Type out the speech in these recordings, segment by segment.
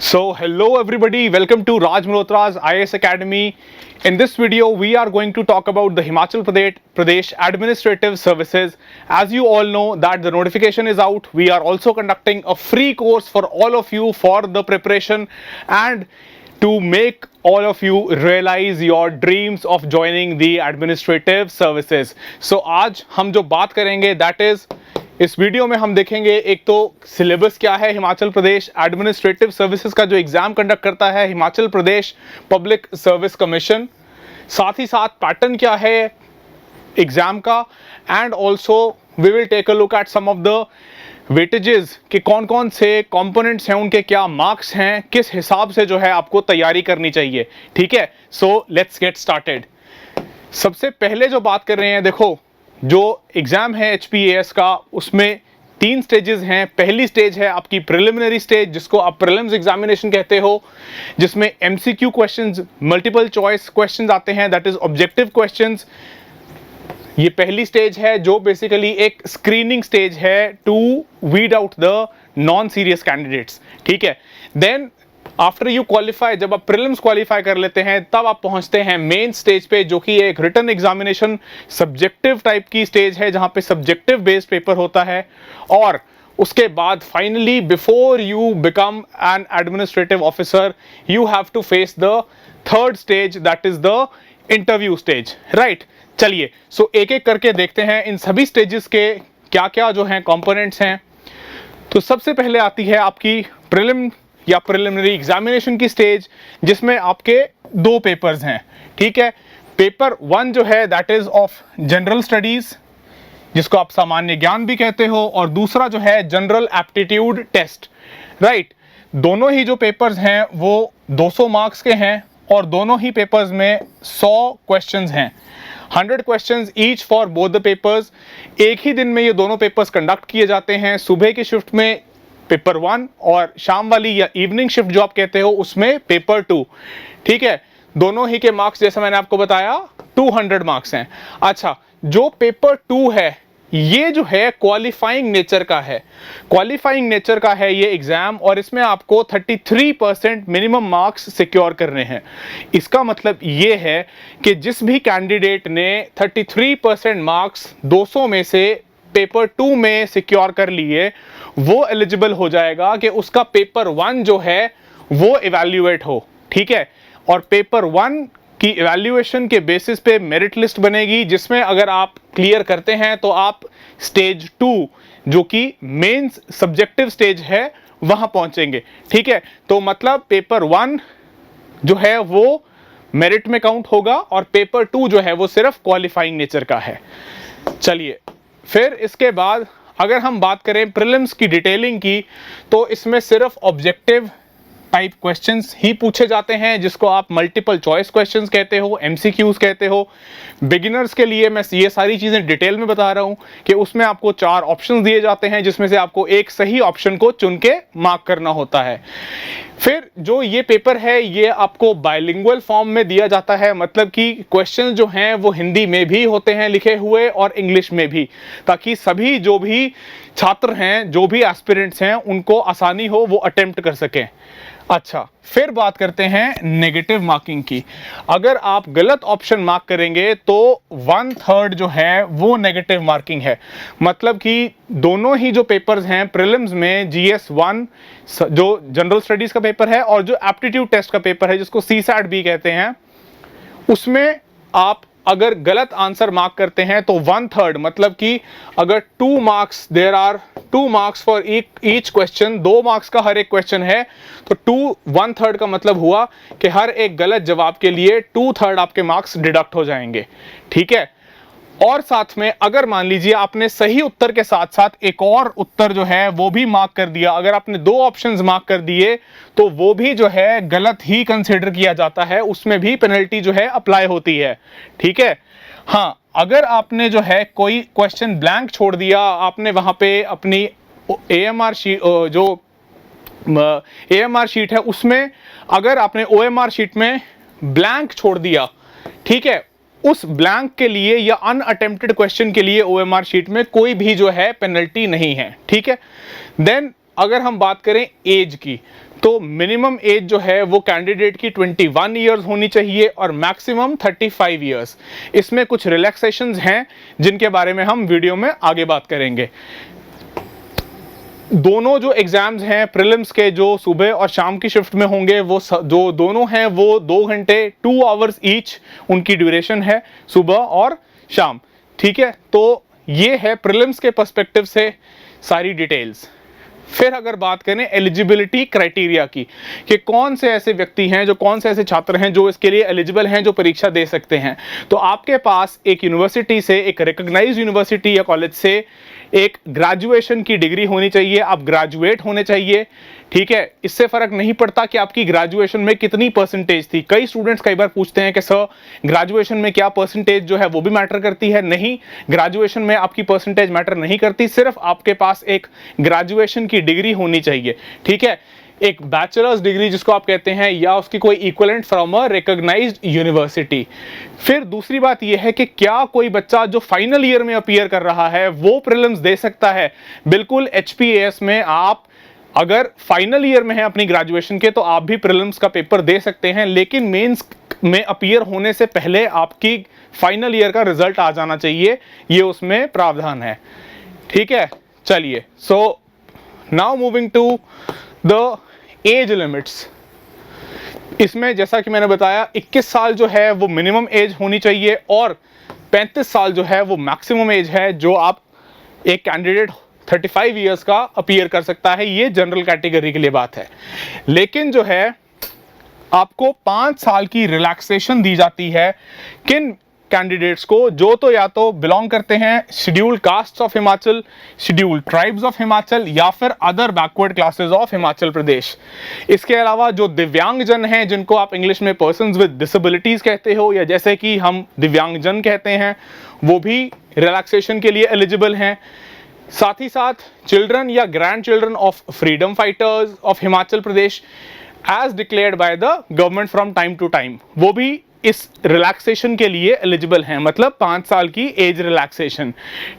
So hello everybody, welcome to Raj Malhotra's IAS Academy. In this video we are going to talk about the Himachal Pradesh Administrative Services. As you all know that the notification is out, we are also conducting a free course for all of you for the preparation and to make all of you realize your dreams of joining the administrative services. So आज हम जो बात करेंगे that is इस video में हम देखेंगे एक तो सिलेबस क्या है हिमाचल प्रदेश एडमिनिस्ट्रेटिव सर्विसेज का जो एग्जाम कंडक्ट करता है Himachal Pradesh public service commission, साथ ही साथ पैटर्न क्या है एग्जाम का and also we will take a look at some of the weightages कि कौन कौन से कंपोनेंट्स हैं, उनके क्या मार्क्स हैं, किस हिसाब से जो है आपको तैयारी करनी चाहिए। ठीक है, सो लेट्स गेट स्टार्टेड। सबसे पहले जो बात कर रहे हैं, देखो जो एग्ज़ाम है HPAS का उसमें 3 स्टेजेस हैं। पहली स्टेज है आपकी प्रिलिमिनरी स्टेज जिसको आप प्रीलिम्स एग्जामिनेशन कहते हो, जिसमें MCQ questions, multiple choice questions आते हैं, दैट इज ऑब्जेक्टिव क्वेश्चंस। ये पहली स्टेज है जो बेसिकली एक स्क्रीनिंग स्टेज है to weed out the non serious candidates. ठीक है, देन आफ्टर यू क्वालिफाई, जब आप प्रीलिम्स क्वालिफाई कर लेते हैं तब आप पहुंचते हैं मेन स्टेज पे, जो कि एक रिटन एग्जामिनेशन सब्जेक्टिव टाइप की स्टेज है जहां पे सब्जेक्टिव बेस्ड पेपर होता है। और उसके बाद finally before you become an administrative officer you have to face the third stage, that is the interview stage. Right, चलिए सो एक एक करके देखते हैं इन सभी स्टेजेस के क्या क्या जो हैं कंपोनेंट्स हैं। तो सबसे पहले आती है आपकी प्रीलिम या प्रिलिमिनरी एग्जामिनेशन की स्टेज, जिसमें आपके 2 पेपर्स हैं। ठीक है, पेपर 1 जो है that is of general studies जिसको आप सामान्य ज्ञान भी कहते हो, और दूसरा जो है जनरल एप्टीट्यूड टेस्ट। राइट, दोनों ही जो पेपर्स हैं वो 200 मार्क्स के हैं और दोनों ही पेपर्स में 100 क्वेश्चंस हैं, 100 questions each for both the papers. एक ही दिन में ये दोनों पेपर्स कंडक्ट किए जाते हैं, सुबह की शिफ्ट में पेपर 1 और शाम वाली या इवनिंग शिफ्ट जो आप कहते हो उसमें पेपर 2। ठीक है, दोनों ही के मार्क्स जैसा मैंने आपको बताया 200 मार्क्स हैं। अच्छा, जो पेपर 2 है ये जो है क्वालिफाइंग नेचर का है, क्वालिफाइंग नेचर का है ये एग्जाम, और इसमें आपको 33% मिनिमम मार्क्स सिक्योर करने हैं। इसका मतलब ये है कि जिस भी कैंडिडेट ने 33% मार्क्स 200 में से पेपर 2 में सिक्योर कर लिए वो एलिजिबल हो जाएगा कि उसका पेपर 1 जो है वो इवैल्यूएट हो। ठीक है, और पेपर 1 की इवैल्यूएशन के बेसिस पे मेरिट लिस्ट बनेगी, जिसमें अगर आप क्लियर करते हैं तो आप स्टेज 2 जो कि मेन सब्जेक्टिव स्टेज है वहां पहुंचेंगे। ठीक है, तो मतलब पेपर 1 जो है वो मेरिट में काउंट होगा और पेपर 2 जो है वो सिर्फ क्वालिफाइंग नेचर का है। चलिए, फिर इसके बाद अगर हम बात करें प्रीलिम्स की डिटेलिंग की, तो इसमें सिर्फ ऑब्जेक्टिव टाइप क्वेश्चंस ही पूछे जाते हैं जिसको आप मल्टीपल चॉइस क्वेश्चंस कहते हो, MCQs कहते हो। बिगिनर्स के लिए मैं ये सारी चीज़ें डिटेल में बता रहा हूँ कि उसमें आपको 4 ऑप्शंस दिए जाते हैं जिसमें से आपको एक सही ऑप्शन को चुन के मार्क करना होता है। फिर जो ये पेपर है ये आपको बाइलिंगुअल फॉर्म में दिया जाता है, मतलब कि क्वेश्चंस जो हैं वो हिंदी में भी होते हैं लिखे हुए और इंग्लिश में भी, ताकि सभी जो भी छात्र हैं, जो भी एस्पिरेंट्स हैं, उनको आसानी हो वो अटेम्प्ट कर सकें। अच्छा, फिर बात करते हैं नेगेटिव मार्किंग की। अगर आप गलत ऑप्शन मार्क करेंगे तो 1/3 जो है वो नेगेटिव मार्किंग है। मतलब कि दोनों ही जो पेपर्स हैं प्रीलिम्स में, GS1 जो जनरल स्टडीज का पेपर है और जो एप्टीट्यूड टेस्ट का पेपर है जिसको CSAT भी कहते हैं, उसमें आप अगर गलत आंसर मार्क करते हैं तो 1/3, मतलब कि अगर 2 marks, there are 2 marks for each question, 2 marks का हर एक क्वेश्चन है, तो 1/3 का मतलब हुआ कि हर एक गलत जवाब के लिए 2/3 आपके मार्क्स डिडक्ट हो जाएंगे। ठीक है, और साथ में अगर मान लीजिए आपने सही उत्तर के साथ साथ एक और उत्तर जो है वो भी मार्क कर दिया, अगर आपने 2 ऑप्शंस मार्क कर दिए तो वो भी जो है गलत ही कंसिडर किया जाता है, उसमें भी पेनल्टी जो है अप्लाई होती है। ठीक है, हाँ, अगर आपने जो है कोई क्वेश्चन ब्लैंक छोड़ दिया, आपने वहां पे अपनी AMR शीट, जो AMR शीट है उसमें अगर आपने OMR शीट में ब्लैंक छोड़ दिया, ठीक है, उस ब्लैंक के लिए या अनअटेम्प्टेड क्वेश्चन के लिए OMR शीट में कोई भी जो है पेनल्टी नहीं है। ठीक है, देन अगर हम बात करें एज की, तो मिनिमम एज जो है वो कैंडिडेट की 21 ईयर्स होनी चाहिए और मैक्सिमम 35 ईयर्स। इसमें कुछ रिलैक्सेशंस हैं जिनके बारे में हम वीडियो में आगे बात करेंगे। दोनों जो एग्जाम्स हैं प्रीलिम्स के, जो सुबह और शाम की शिफ्ट में होंगे, वो जो दोनों हैं वो 2 घंटे 2 आवर्स ईच उनकी ड्यूरेशन है, सुबह और शाम। ठीक है, तो ये है प्रीलिम्स के पर्सपेक्टिव से सारी डिटेल्स। फिर अगर बात करें एलिजिबिलिटी क्राइटेरिया की, कि कौन से ऐसे व्यक्ति हैं, जो कौन से ऐसे छात्र हैं जो इसके लिए एलिजिबल हैं, जो परीक्षा दे सकते हैं, तो आपके पास एक यूनिवर्सिटी से, एक रिकॉग्नाइज्ड यूनिवर्सिटी या कॉलेज से एक ग्रेजुएशन की डिग्री होनी चाहिए, आप ग्रेजुएट होने चाहिए। ठीक है, इससे फर्क नहीं पड़ता कि आपकी ग्रेजुएशन में कितनी परसेंटेज थी। कई स्टूडेंट्स कई बार पूछते हैं कि सर ग्रेजुएशन में क्या परसेंटेज जो है वो भी मैटर करती है। नहीं, ग्रेजुएशन में आपकी परसेंटेज मैटर नहीं करती, सिर्फ आपके पास एक ग्रेजुएशन की डिग्री होनी चाहिए। ठीक है, एक बैचलर्स डिग्री जिसको आप कहते हैं, या उसकी कोई equivalent from a recognised university. फिर दूसरी बात यह है कि क्या कोई बच्चा जो फाइनल ईयर में अपीयर कर रहा है वो प्रीलिम्स दे सकता है? बिल्कुल, HPAS में आप अगर फाइनल ईयर में है अपनी ग्रेजुएशन के, तो आप भी प्रीलिम्स का पेपर दे सकते हैं, लेकिन मेंस में अपीयर होने से पहले आपकी फाइनल ईयर का रिजल्ट आ जाना चाहिए, ये उसमें प्रावधान है। ठीक है, चलिए, so now moving to the age limits. इसमें जैसा कि मैंने बताया 21 साल जो है वो मिनिमम एज होनी चाहिए और 35 साल जो है वो मैक्सिमम एज है जो आप एक कैंडिडेट 35 इयर्स का अपीयर कर सकता है। ये जनरल कैटेगरी के लिए बात है। लेकिन जो है आपको 5 साल की रिलैक्सेशन दी जाती है किन कैंडिडेट्स को, जो तो या तो बिलोंग करते हैं scheduled castes of Himachal, scheduled tribes of Himachal, या फिर other backward classes of Himachal Pradesh. इसके अलावा जो दिव्यांगजन हैं, जिनको आप इंग्लिश में पर्सन्स विद डिसेबिलिटीज कहते हो, या जैसे कि हम दिव्यांगजन कहते हैं, वो भी रिलैक्सेशन के लिए एलिजिबल हैं। साथ ही साथ चिल्ड्रन या grandchildren of freedom fighters of Himachal Pradesh as declared by the government from time to time, वो भी इस रिलैक्सेशन के लिए एलिजिबल हैं, मतलब 5 साल की एज रिलैक्सेशन।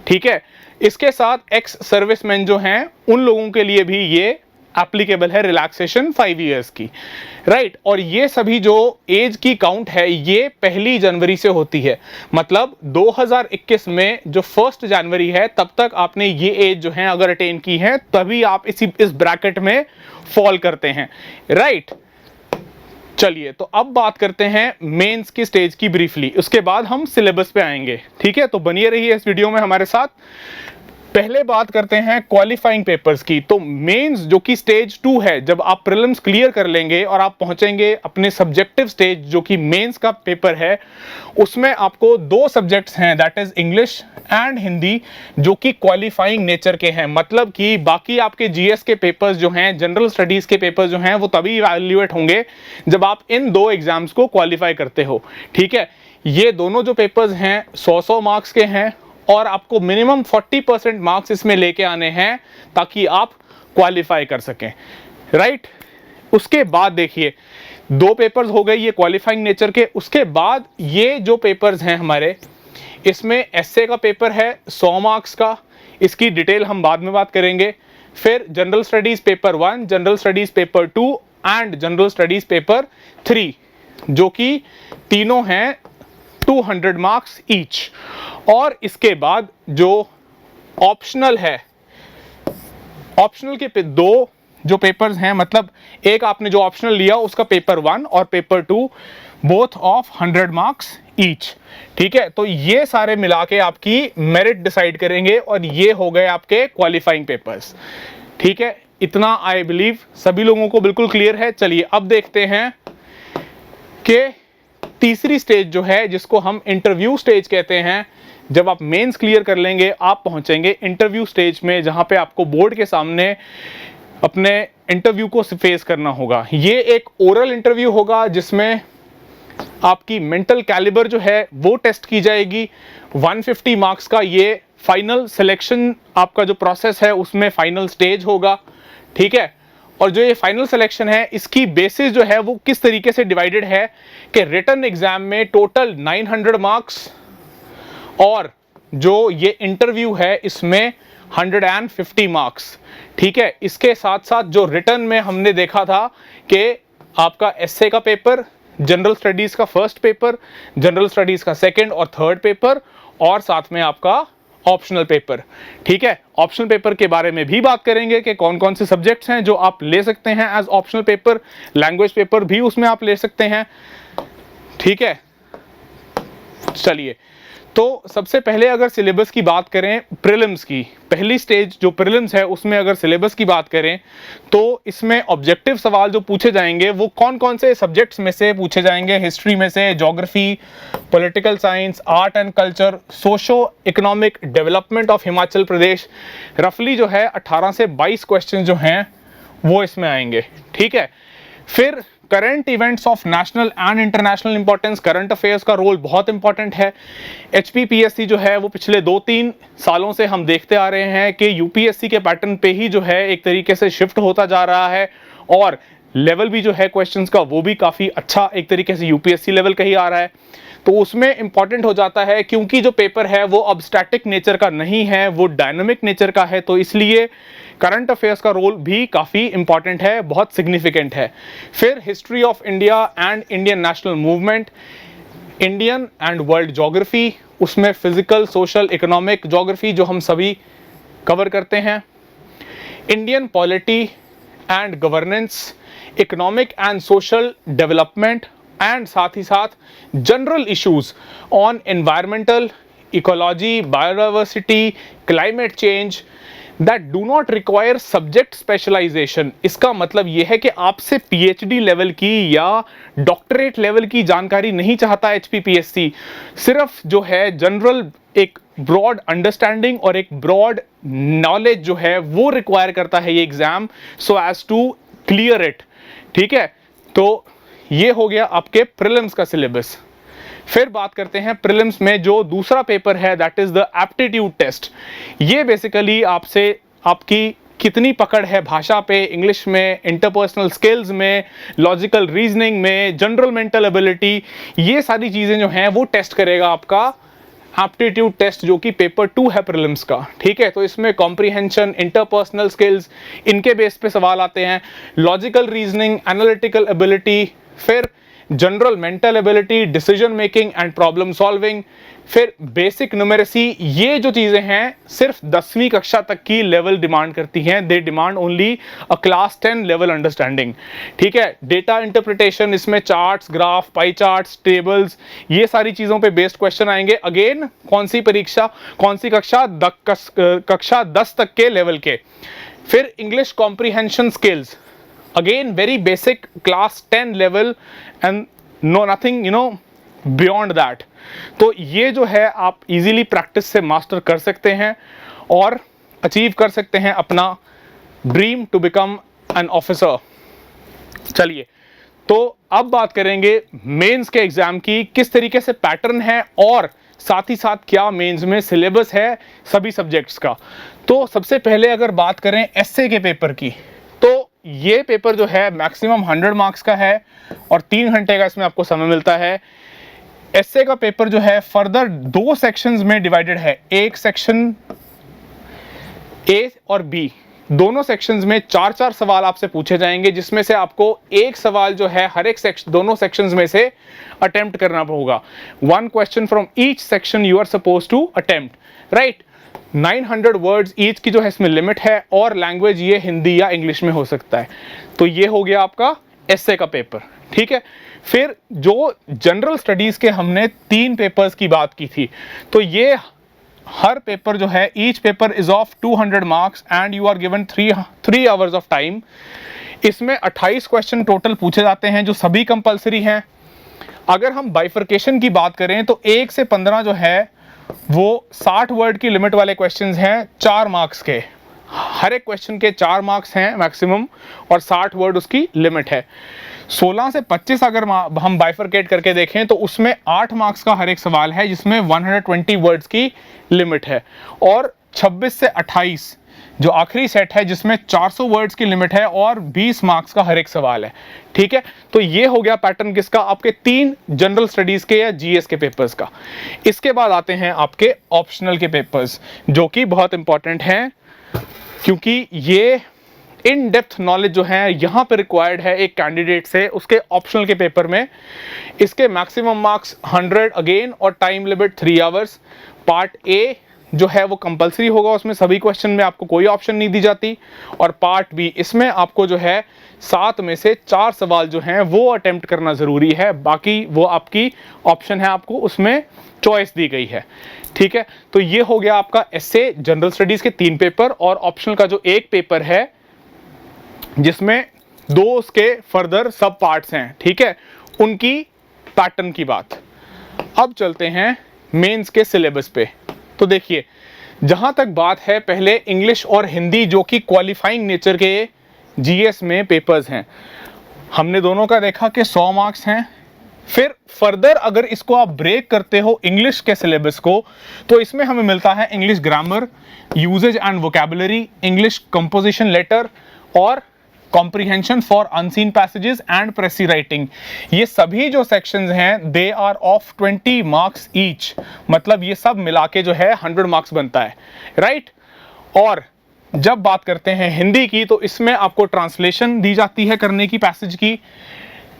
ठीक है, इसके साथ एक्स सर्विसमैन जो हैं उन लोगों के लिए भी ये एप्लीकेबल है रिलैक्सेशन 5 इयर्स की, राइट। और ये सभी जो एज की काउंट है ये 1 जनवरी से होती है, मतलब 2021 में जो 1 जनवरी है तब तक आपने ये एज जो है अगर अटेन की है तभी आप इस ब्रैकेट में फॉल करते हैं, राइट। चलिए, तो अब बात करते हैं मेंस की स्टेज की ब्रीफली, उसके बाद हम सिलेबस पे आएंगे। ठीक है, तो बनिए रहिए इस वीडियो में हमारे साथ। पहले बात करते हैं क्वालिफाइंग पेपर्स की। तो मेंस जो कि स्टेज 2 है, जब आप प्रीलिम्स क्लियर कर लेंगे और आप पहुंचेंगे अपने सब्जेक्टिव स्टेज जो कि मेंस का पेपर है, उसमें आपको 2 सब्जेक्ट्स हैं, that is English and Hindi, जो कि क्वालिफाइंग नेचर के हैं। मतलब कि बाकी आपके जीएस के पेपर्स जो हैं, जनरल स्टडीज के पेपर्स जो हैं, वो तभी इवैल्यूएट होंगे जब आप इन 2 एग्जाम्स को क्वालिफाई करते हो। ठीक है, ये दोनों जो पेपर्स हैं 100-100 मार्क्स के हैं और आपको मिनिमम 40% मार्क्स इसमें लेके आने हैं ताकि आप क्वालिफाई कर सकें, राइट। उसके बाद देखिए 2 पेपर्स हो गए ये क्वालिफाइंग नेचर के। उसके बाद ये जो पेपर्स हैं हमारे, इसमें एस्से का पेपर है 100 मार्क्स का, इसकी डिटेल हम बाद में बात करेंगे। फिर general studies paper 1, general studies paper 2 and general studies paper 3, जो कि तीनों हैं 200 मार्क्स ईच। और इसके बाद जो ऑप्शनल है, ऑप्शनल के 2 जो पेपर्स हैं, मतलब एक आपने जो ऑप्शनल लिया उसका पेपर 1 और paper 2 both of 100 marks each. ठीक है, तो ये सारे मिला के आपकी मेरिट डिसाइड करेंगे और ये हो गए आपके क्वालिफाइंग पेपर्स। ठीक है, इतना आई बिलीव सभी लोगों को बिल्कुल क्लियर है। चलिए अब देखते हैं कि तीसरी स्टेज जो है, जिसको हम इंटरव्यू स्टेज कहते हैं। जब आप मेंस क्लियर कर लेंगे आप पहुंचेंगे इंटरव्यू स्टेज में, जहां पे आपको बोर्ड के सामने अपने इंटरव्यू को फेस करना होगा। ये एक ओरल इंटरव्यू होगा जिसमें आपकी मेंटल कैलिबर जो है वो टेस्ट की जाएगी। 150 मार्क्स का ये फाइनल सिलेक्शन आपका जो प्रोसेस है उसमें फाइनल स्टेज होगा। ठीक है, और जो ये फाइनल सिलेक्शन है इसकी बेसिस जो है वो किस तरीके से डिवाइडेड है कि रिटन एग्जाम में टोटल 900 मार्क्स और जो ये इंटरव्यू है इसमें 150 मार्क्स। ठीक है, इसके साथ साथ जो रिटर्न में हमने देखा था कि आपका एसए का पेपर, जनरल स्टडीज का फर्स्ट पेपर, जनरल स्टडीज का सेकंड और थर्ड पेपर, और साथ में आपका ऑप्शनल पेपर। ठीक है, ऑप्शनल पेपर के बारे में भी बात करेंगे कि कौन कौन से सब्जेक्ट्स हैं जो आप ले सकते हैं as optional paper. Language paper भी उसमें आप ले सकते हैं। ठीक है, चलिए, तो सबसे पहले अगर सिलेबस की बात करें प्रीलिम्स की, पहली स्टेज जो प्रीलिम्स है उसमें अगर सिलेबस की बात करें तो इसमें ऑब्जेक्टिव सवाल जो पूछे जाएंगे वो कौन कौन से सब्जेक्ट्स में से पूछे जाएंगे, हिस्ट्री में से, geography, political science, art and culture, socio economic development of Himachal Pradesh. रफली जो है 18 से 22 क्वेश्चन जो हैं वो इसमें आएंगे। ठीक है, फिर current events of national and international importance, current affairs का रोल बहुत इंपॉर्टेंट है। एचपीपीएससी जो है वो पिछले 2-3 सालों से हम देखते आ रहे हैं कि यूपीएससी के पैटर्न पे ही जो है एक तरीके से शिफ्ट होता जा रहा है, और लेवल भी जो है क्वेश्चंस का वो भी काफ़ी अच्छा एक तरीके से यूपीएससी लेवल का ही आ रहा है। तो उसमें इंपॉर्टेंट हो जाता है, क्योंकि जो पेपर है वो अब स्टैटिक नेचर का नहीं है, वो डायनामिक नेचर का है, तो इसलिए करंट अफेयर्स का रोल भी काफ़ी इंपॉर्टेंट है, बहुत सिग्निफिकेंट है। फिर history of India and Indian national movement, Indian and world geography, उसमें फिजिकल, सोशल, इकोनॉमिक ज्योग्राफी जो हम सभी कवर करते हैं, Indian polity and governance, economic and social development, and साथ ही साथ general issues on environmental, ecology, biodiversity, climate change that do not require subject specialisation. इसका मतलब यह है कि आपसे पीएचडी लेवल की या डॉक्टरेट लेवल की जानकारी नहीं चाहता एचपीपीएससी, सिर्फ जो है जनरल एक ब्रॉड अंडरस्टैंडिंग और एक ब्रॉड नॉलेज जो है वो रिक्वायर करता है ये exam, so as to clear it. ठीक है, तो ये हो गया आपके प्रीलिम्स का सिलेबस। फिर बात करते हैं प्रीलिम्स में जो दूसरा पेपर है, that is the aptitude test. ये बेसिकली आपसे आपकी कितनी पकड़ है भाषा पे, इंग्लिश में, इंटरपर्सनल स्किल्स में, लॉजिकल रीजनिंग में, जनरल मेंटल एबिलिटी, ये सारी चीज़ें जो हैं वो टेस्ट करेगा आपका एप्टीट्यूड टेस्ट, जो कि पेपर 2 है प्रीलिम्स का। ठीक है, तो इसमें कॉम्प्रिहेंशन, इंटरपर्सनल स्किल्स, इनके बेस पे सवाल आते हैं, लॉजिकल रीजनिंग, एनालिटिकल एबिलिटी, फिर general mental ability, decision making and problem solving, फिर बेसिक न्यूमेरेसी। ये जो चीज़ें हैं सिर्फ 10वीं कक्षा तक की लेवल डिमांड करती हैं, they demand only a class 10 level understanding. ठीक है, डेटा इंटरप्रिटेशन, इसमें charts, graph, pie charts, tables, ये सारी चीज़ों पे बेस्ड क्वेश्चन आएंगे। अगेन कौन सी परीक्षा, कौन सी कक्षा, कक्षा 10 तक के लेवल के। फिर English comprehension skills, again very basic class 10 level and no nothing beyond that। तो ये जो है आप इजीली प्रैक्टिस से मास्टर कर सकते हैं और अचीव कर सकते हैं अपना dream to become an officer. चलिए, तो अब बात करेंगे मेंस के एग्जाम की, किस तरीके से पैटर्न है और साथ ही साथ क्या मेंस में सिलेबस है सभी सब्जेक्ट्स का। तो सबसे पहले अगर बात करें एसए के पेपर की, तो ये पेपर जो है मैक्सिमम 100 मार्क्स का है और 3 घंटे का इसमें आपको समय मिलता है। एसए का पेपर जो है फर्दर 2 सेक्शंस में डिवाइडेड है, एक सेक्शन ए और बी, दोनों सेक्शंस में 4-4 सवाल आपसे पूछे जाएंगे, जिसमें से आपको एक सवाल जो है हर एक सेक्शन, दोनों सेक्शंस में से अटेम्प्ट करना होगा। 1 question from each section you are suppose to attempt, right. 900 words each की जो है इसमें लिमिट है, और लैंग्वेज ये हिंदी या इंग्लिश में हो सकता है। तो ये हो गया आपका एसए का पेपर। ठीक है, फिर जो जनरल स्टडीज के हमने 3 पेपर्स की बात की थी, तो ये हर पेपर जो है, each paper is of 200 marks and you are given 3 hours of time. इसमें 28 क्वेश्चन टोटल पूछे जाते हैं जो सभी कंपलसरी हैं। अगर हम बाइफर्केशन की बात करें तो 1 से 15 जो है वो 60 वर्ड की लिमिट वाले क्वेश्चंस हैं, 4 मार्क्स के। हर एक क्वेश्चन के 4 मार्क्स हैं मैक्सिमम और 60 वर्ड उसकी लिमिट है। 16 से 25 अगर हम बाइफरकेट करके देखें तो उसमें 8 मार्क्स का हर एक सवाल है, जिसमें 120 वर्ड्स की लिमिट है। और 26 से 28 जो आखिरी सेट है जिसमें 400 वर्ड्स की लिमिट है और 20 मार्क्स का हर एक सवाल है। ठीक है, तो ये हो गया पैटर्न किसका, आपके 3 जनरल स्टडीज के या जीएस के पेपर्स का। इसके बाद आते हैं आपके ऑप्शनल के पेपर्स, जो कि बहुत इंपॉर्टेंट हैं, क्योंकि ये इन डेप्थ नॉलेज जो है यहाँ पे रिक्वायर्ड है एक कैंडिडेट से उसके ऑप्शनल के पेपर में। इसके मैक्सिमम मार्क्स 100 अगेन और time limit 3 hours. Part A जो है वो कंपलसरी होगा, उसमें सभी क्वेश्चन में आपको कोई ऑप्शन नहीं दी जाती। और पार्ट बी, इसमें आपको जो है 7 में से 4 सवाल जो हैं वो अटेम्प्ट करना ज़रूरी है, बाकी वो आपकी ऑप्शन है, आपको उसमें चॉइस दी गई है। ठीक है, तो ये हो गया आपका एसए जनरल स्टडीज़ के 3 पेपर और ऑप्शनल का जो एक पेपर है जिसमें 2 उसके फर्दर सब पार्ट्स हैं। ठीक है, उनकी पैटर्न की बात। अब चलते हैं मेंस के सिलेबस पे। तो देखिए, जहां तक बात है पहले इंग्लिश और हिंदी जो कि क्वालिफाइंग नेचर के जीएस में पेपर्स हैं, हमने दोनों का देखा कि 100 मार्क्स हैं। फिर फर्दर अगर इसको आप ब्रेक करते हो इंग्लिश के सिलेबस को, तो इसमें हमें मिलता है English grammar, usages and vocabulary, English composition letter और comprehension for unseen passages and precis writing. ये सभी जो सेक्शंस हैं they are of 20 marks each, मतलब ये सब मिला के जो है 100 मार्क्स बनता है, राइट। और जब बात करते हैं हिंदी की, तो इसमें आपको ट्रांसलेशन दी जाती है करने की पैसेज की,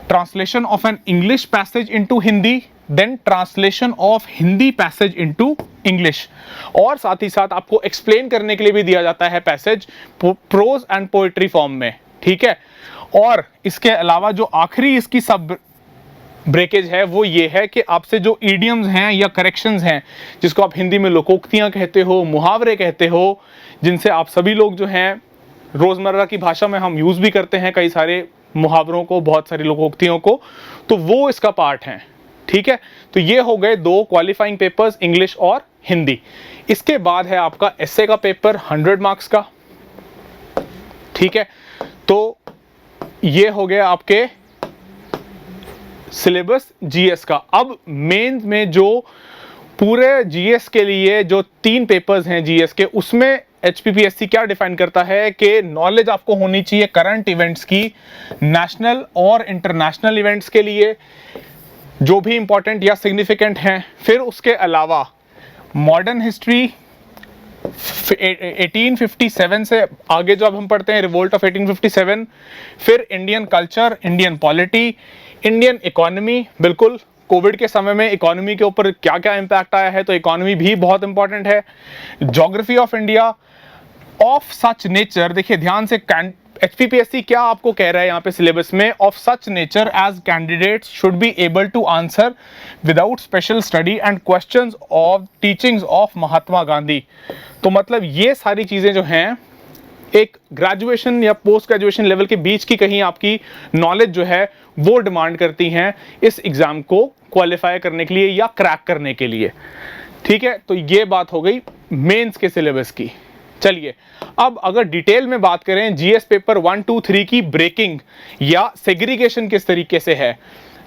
translation of an English passage into Hindi, then translation of Hindi passage into English, और साथ ही साथ आपको एक्सप्लेन करने के लिए भी दिया जाता है passage prose and poetry form में। ठीक है, और इसके अलावा जो आखिरी इसकी सब ब्रेकेज है वो ये है कि आपसे जो ईडियम्स हैं या करेक्शंस हैं, जिसको आप हिंदी में लोकोक्तियां कहते हो, मुहावरे कहते हो, जिनसे आप सभी लोग जो हैं रोजमर्रा की भाषा में हम यूज भी करते हैं कई सारे मुहावरों को, बहुत सारी लोकोक्तियों को, तो वो इसका पार्ट है। ठीक है, तो ये हो गए 2 क्वालिफाइंग पेपर्स, इंग्लिश और हिंदी। इसके बाद है आपका एसए का पेपर 100 मार्क्स का। ठीक है, तो ये हो गया आपके सिलेबस जीएस का। अब मेंस में जो पूरे जीएस के लिए जो 3 पेपर्स हैं जीएस के, उसमें एचपीपीएससी क्या डिफाइन करता है कि नॉलेज आपको होनी चाहिए करंट इवेंट्स की, नेशनल और इंटरनेशनल इवेंट्स के लिए जो भी इंपॉर्टेंट या सिग्निफिकेंट हैं। फिर उसके अलावा मॉडर्न हिस्ट्री 1857 से आगे जो अब हम पढ़ते हैं, रिवोल्ट ऑफ 1857, फिर Indian culture, Indian polity, Indian economy, बिल्कुल कोविड के समय में इकोनॉमी के ऊपर क्या क्या इंपैक्ट आया है, तो इकोनॉमी भी बहुत इंपॉर्टेंट है। Geography of India of such nature, देखिए ध्यान से, एचपीपीएससी क्या आपको कह रहा है यहाँ पे सिलेबस में, of such nature as candidates should be able to answer without special study and questions of teachings of Mahatma Gandhi. तो मतलब ये सारी चीजें जो हैं एक ग्रेजुएशन या पोस्ट ग्रेजुएशन लेवल के बीच की कहीं आपकी नॉलेज जो है वो डिमांड करती हैं इस एग्जाम को क्वालिफाई करने के लिए या क्रैक करने के लिए। ठीक है, तो ये बात हो गई मेंस के सिलेबस की। चलिए अब अगर डिटेल में बात करें जीएस पेपर 1, 2, 3 की ब्रेकिंग या सेग्रीगेशन किस तरीके से है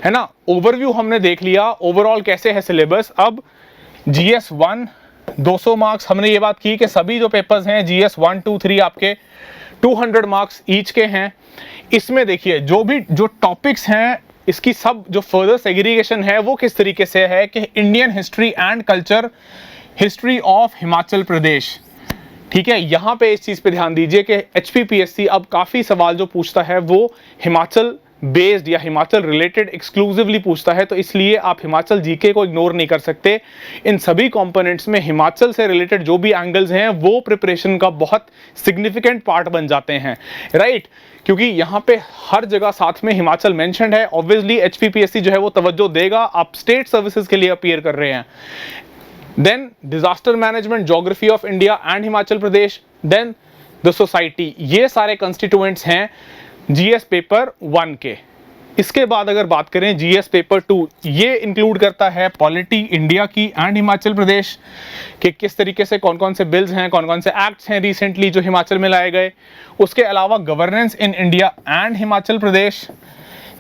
ना, ओवरव्यू हमने देख लिया, ओवरऑल कैसे है सिलेबस। अब जीएस 1 200 मार्क्स, हमने ये बात की कि सभी जो पेपर्स हैं जीएस 1, 2, 3 आपके 200 मार्क्स ईच के हैं। इसमें देखिए जो टॉपिक्स हैं, इसकी सब जो फर्दर सेग्रीगेशन है वो किस तरीके से है कि Indian history and culture, history of Himachal Pradesh. ठीक है, यहां पे इस चीज पे ध्यान दीजिए कि एचपीपीएससी अब काफी सवाल जो पूछता है वो हिमाचल बेस्ड या हिमाचल रिलेटेड एक्सक्लूसिवली पूछता है, तो इसलिए आप हिमाचल जीके को इग्नोर नहीं कर सकते। इन सभी कंपोनेंट्स में हिमाचल से रिलेटेड जो भी एंगल्स हैं वो प्रिपरेशन का बहुत सिग्निफिकेंट पार्ट बन जाते हैं, राइट, क्योंकि यहाँ पे हर जगह साथ में हिमाचल मेंशन्ड है। ऑब्वियसली एचपीपीएससी जो है वो तवज्जो देगा, आप स्टेट सर्विसेज के लिए अपीयर कर रहे हैं। Then disaster management, geography of India and Himachal Pradesh, then the society, ये सारे कंस्टिट्यूएंट्स हैं जीएस पेपर 1 के। इसके बाद अगर बात करें जीएस पेपर 2, ये इंक्लूड करता है पॉलिटी इंडिया की एंड हिमाचल प्रदेश के, किस तरीके से कौन कौन से बिल्स हैं, कौन कौन से एक्ट्स हैं रिसेंटली जो हिमाचल में लाए गए। उसके अलावा governance in India and Himachal Pradesh,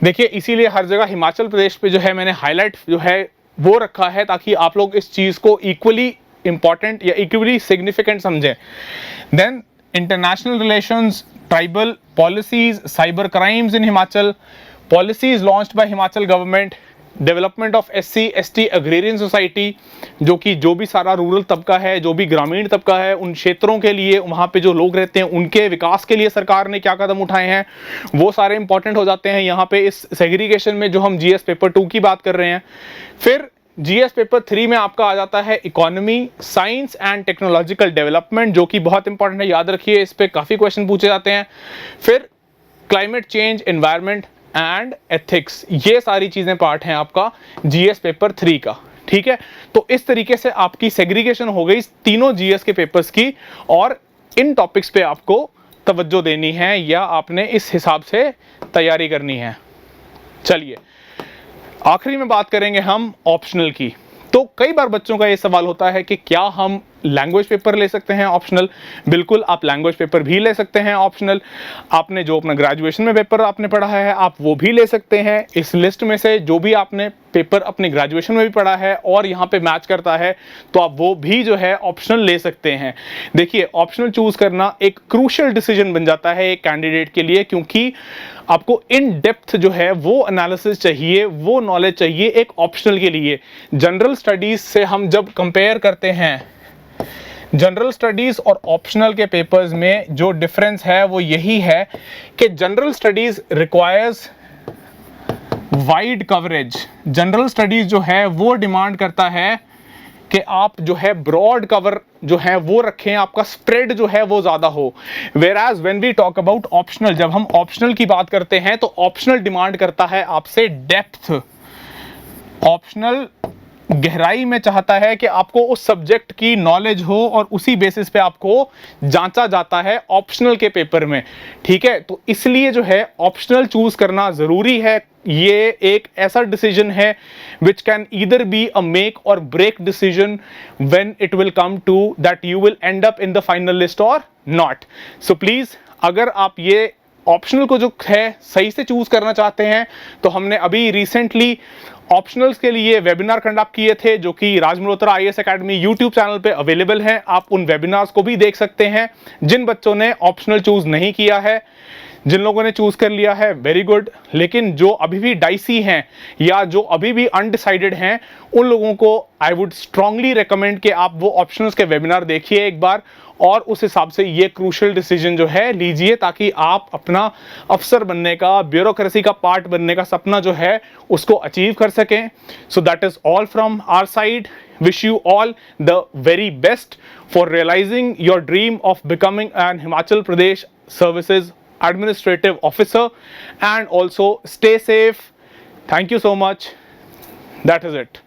देखिए इसीलिए हर जगह हिमाचल प्रदेश पे जो है मैंने हाईलाइट जो है वो रखा है ताकि आप लोग इस चीज़ को इक्वली इंपॉर्टेंट या इक्वली सिग्निफिकेंट समझें। Then international relations, tribal policies, cyber crimes in Himachal, policies launched by Himachal government, development of SC/ST agrarian society, जो कि जो भी सारा रूरल तबका है, जो भी ग्रामीण तबका है, उन क्षेत्रों के लिए, वहाँ पे जो लोग रहते हैं उनके विकास के लिए सरकार ने क्या कदम उठाए हैं, वो सारे इंपॉर्टेंट हो जाते हैं यहाँ पे इस सेग्रीगेशन में जो हम GS पेपर 2 की बात कर रहे हैं। फिर GS पेपर 3 में आपका आ जाता है economy, science and technological development, जो कि बहुत इंपॉर्टेंट है, याद रखिए, इस पर काफ़ी क्वेश्चन पूछे जाते हैं। फिर climate change, environment and ethics, ये सारी चीजें पार्ट हैं आपका GS पेपर 3 का। ठीक है, तो इस तरीके से आपकी सेग्रीगेशन हो गई तीनों GS के पेपर्स की, और इन टॉपिक्स पे आपको तवज्जो देनी है या आपने इस हिसाब से तैयारी करनी है। चलिए आखिरी में बात करेंगे हम ऑप्शनल की। तो कई बार बच्चों का ये सवाल होता है कि क्या हम लैंग्वेज पेपर ले सकते हैं ऑप्शनल? बिल्कुल, आप लैंग्वेज पेपर भी ले सकते हैं ऑप्शनल। आपने जो अपना ग्रेजुएशन में पेपर आपने पढ़ा है आप वो भी ले सकते हैं। इस लिस्ट में से जो भी आपने पेपर अपने ग्रेजुएशन में भी पढ़ा है और यहाँ पे मैच करता है तो आप वो भी जो है ऑप्शनल ले सकते हैं। देखिए, ऑप्शनल चूज करना एक क्रूशियल डिसीजन बन जाता है एक कैंडिडेट के लिए, क्योंकि आपको इन डेप्थ जो है वो एनालिसिस चाहिए, वो नॉलेज चाहिए एक ऑप्शनल के लिए। जनरल स्टडीज से हम जब कंपेयर करते हैं, जनरल स्टडीज और ऑप्शनल के पेपर्स में जो डिफरेंस है वो यही है कि general studies requires wide coverage. General studies जो है वो डिमांड करता है कि आप जो है ब्रॉड कवर जो है वो रखें, आपका स्प्रेड जो है वो ज्यादा हो। Whereas when we talk about optional, जब हम ऑप्शनल की बात करते हैं तो ऑप्शनल डिमांड करता है आपसे डेप्थ। ऑप्शनल गहराई में चाहता है कि आपको उस सब्जेक्ट की नॉलेज हो और उसी बेसिस पे आपको जांचा जाता है ऑप्शनल के पेपर में। ठीक है, तो इसलिए जो है ऑप्शनल चूज करना जरूरी है। ये एक ऐसा डिसीजन है which can either be a make or break decision when it will come to that you will end up in the final list or not. So please, अगर आप ये ऑप्शनल को जो है सही से चूज करना चाहते हैं तो हमने अभी रिसेंटली ऑप्शनल्स के लिए वेबिनार कंडक्ट किए थे जो कि Raj Malhotra IAS academy YouTube channel पे अवेलेबल हैं। आप उन वेबिनार्स को भी देख सकते हैं। जिन बच्चों ने ऑप्शनल चूज नहीं किया है, जिन लोगों ने चूज कर लिया है वेरी गुड, लेकिन जो अभी भी डाइसी हैं या जो अभी भी अनडिसाइडेड हैं, उन लोगों को आई वुड स्ट्रांगली रिकमेंड कि आप वो ऑप्शनल्स के वेबिनार देखिए एक बार और उस हिसाब से ये क्रूशियल डिसीजन जो है लीजिए, ताकि आप अपना अफसर बनने का, ब्यूरोक्रेसी का पार्ट बनने का सपना जो है उसको अचीव कर सकें। So that is all from our side. Wish you all the very best for realizing your dream of becoming an Himachal Pradesh Services Administrative Officer, and also stay safe. Thank you so much. That is it.